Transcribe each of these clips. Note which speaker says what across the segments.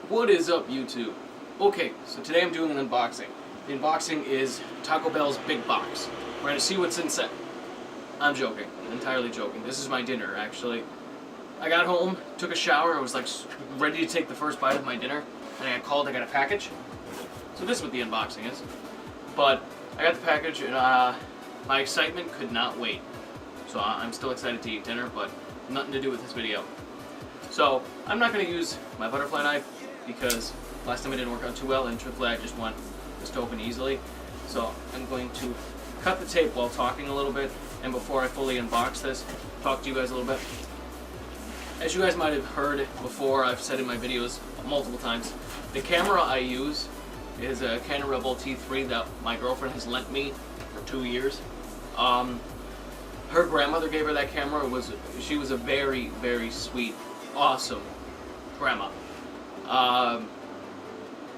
Speaker 1: What is up, YouTube? Okay, so today I'm doing an unboxing. The unboxing is Taco Bell's big box. We're gonna see what's inside. I'm joking, entirely joking. This is my dinner, actually. I got home, took a shower, I was like ready to take the first bite of my dinner, and I got called, I got a package. So this is what the unboxing is. But I got the package, and my excitement could not wait. So I'm still excited to eat dinner, but nothing to do with this video. So I'm not going to use my butterfly knife because last time it didn't work out too well, and truthfully I just want this to open easily. So I'm going to cut the tape while talking a little bit, and before I fully unbox this, talk to you guys a little bit. As you guys might have heard before, I've said in my videos multiple times, the camera I use is a Canon Rebel T3 that my girlfriend has lent me for 2 years. Her grandmother gave her that camera. She was a very, very sweet, awesome grandma.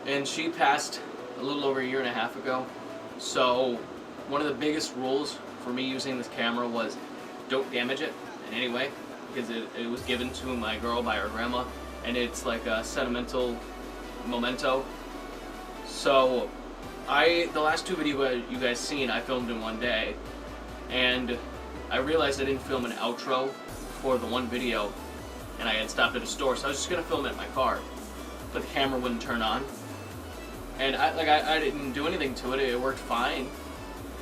Speaker 1: And she passed a little over 1.5 years ago. So one of the biggest rules for me using this camera was don't damage it in any way, because it was given to my girl by her grandma, and it's like a sentimental memento. So the last 2 videos you guys seen, I filmed in 1 day, and I realized I didn't film an outro for the one video, and I had stopped at a store, so I was just gonna film it in my car, but the camera wouldn't turn on, and I didn't do anything to it. It worked fine,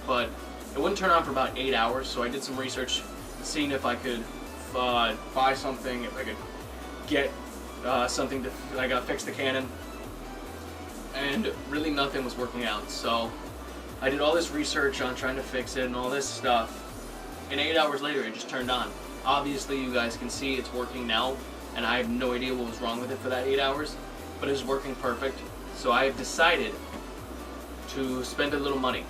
Speaker 1: but it wouldn't turn on for about 8 hours. So I did some research, seeing if I could buy something, if I could get something to fix the Canon, and really nothing was working out. So I did all this research on trying to fix it and all this stuff, and 8 hours later it just turned on. Obviously you guys can see it's working now, and I have no idea what was wrong with it for that 8 hours, but it's working perfect. So I have decided to spend a little money,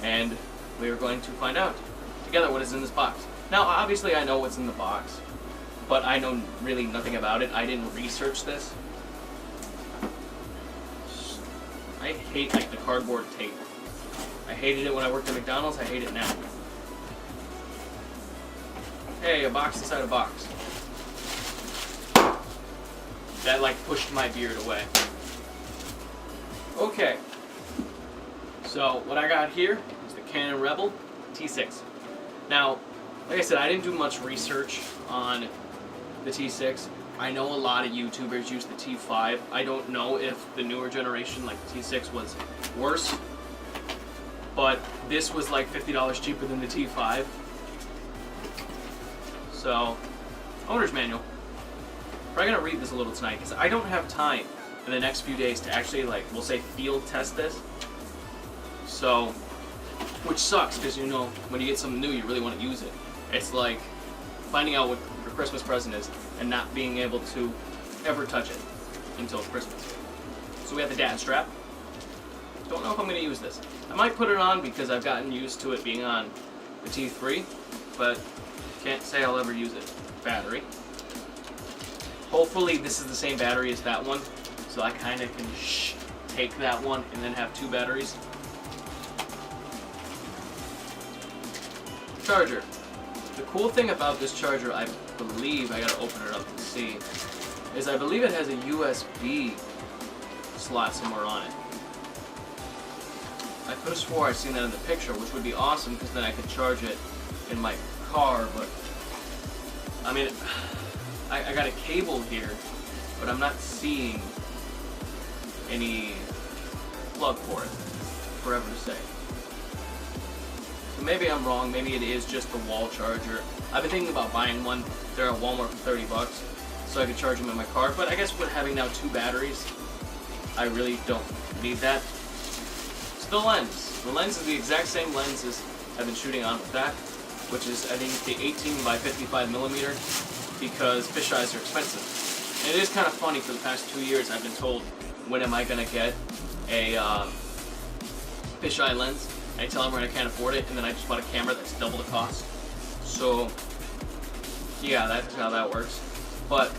Speaker 1: and we are going to find out together what is in this box. Now obviously I know what's in the box, but I know really nothing about it. I didn't research this. I hate the cardboard tape. I hated it when I worked at McDonald's, I hate it now. Hey, a box inside a box. That pushed my beard away. Okay. So what I got here is the Canon Rebel T6. Now, like I said, I didn't do much research on the T6. I know a lot of YouTubers use the T5. I don't know if the newer generation, like the T6, was worse, but this was like $50 cheaper than the T5. So, owner's manual. Probably gonna read this a little tonight because I don't have time in the next few days to actually, we'll say, field test this. So, which sucks because, you know, when you get something new, you really want to use it. It's like finding out what your Christmas present is and not being able to ever touch it until Christmas. So we have the dad strap. Don't know if I'm going to use this. I might put it on because I've gotten used to it being on the T3, but can't say I'll ever use it. Battery. Hopefully this is the same battery as that one, so I kind of can take that one and then have 2 batteries. Charger. The cool thing about this charger, I believe, I gotta open it up and see, is I believe it has a USB slot somewhere on it. I could have swore I've seen that in the picture, which would be awesome because then I could charge it in my car, but I mean, I got a cable here, but I'm not seeing any plug for it, forever to say. So maybe I'm wrong, maybe it is just the wall charger. I've been thinking about buying one. They're at Walmart for $30, so I could charge them in my car, but I guess with having now 2 batteries, I really don't need that. It's the lens. The lens is the exact same lens as I've been shooting on with that, which is, I think, the 18 by 55 millimeter, because fisheyes are expensive. And it is kind of funny, for the past 2 years I've been told, when am I going to get a fisheye lens? I tell them when I can't afford it, and then I just bought a camera that's double the cost. So, yeah, that's how that works. But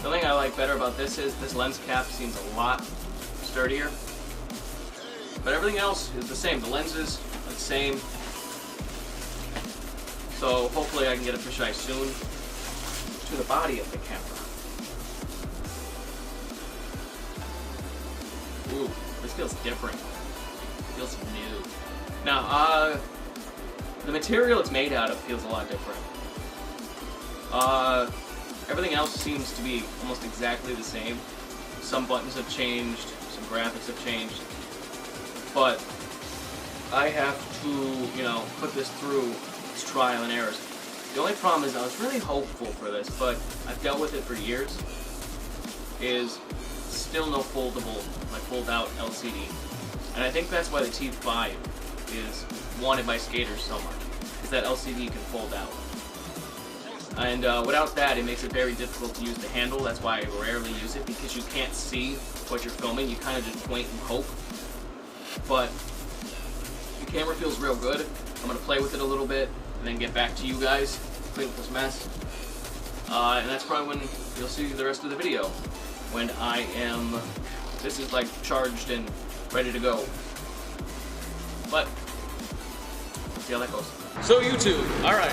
Speaker 1: the thing I like better about this is this lens cap seems a lot sturdier. But everything else is the same. The lenses are the same. So hopefully I can get a fisheye soon to the body of the camera. feels different. It feels new. Now, the material it's made out of feels a lot different. Everything else seems to be almost exactly the same. Some buttons have changed, some graphics have changed, but I have to, you know, put this through its trial and errors. The only problem is I was really hopeful for this, but I've dealt with it for years, is still no foldable, like fold-out LCD. And I think that's why the T5 is wanted by skaters so much, is that LCD can fold out. And without that, it makes it very difficult to use the handle. That's why I rarely use it, because you can't see what you're filming. You kind of just point and hope. But the camera feels real good. I'm going to play with it a little bit and then get back to you guys, clean up this mess. And that's probably when you'll see the rest of the video. When I am, this is like charged and ready to go. But, let's see how that goes. So YouTube, alright,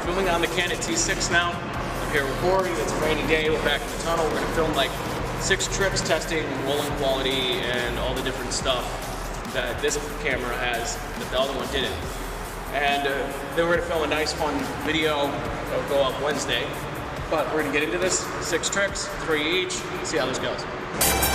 Speaker 1: filming on the Canon T6 now. I'm here recording, it's a rainy day, we're back in the tunnel. We're going to film like 6 trips testing rolling quality and all the different stuff that this camera has that the other one didn't. And then we're going to film a nice fun video that will go up Wednesday. But we're going to get into this, 6 tricks, 3 each, see how this goes.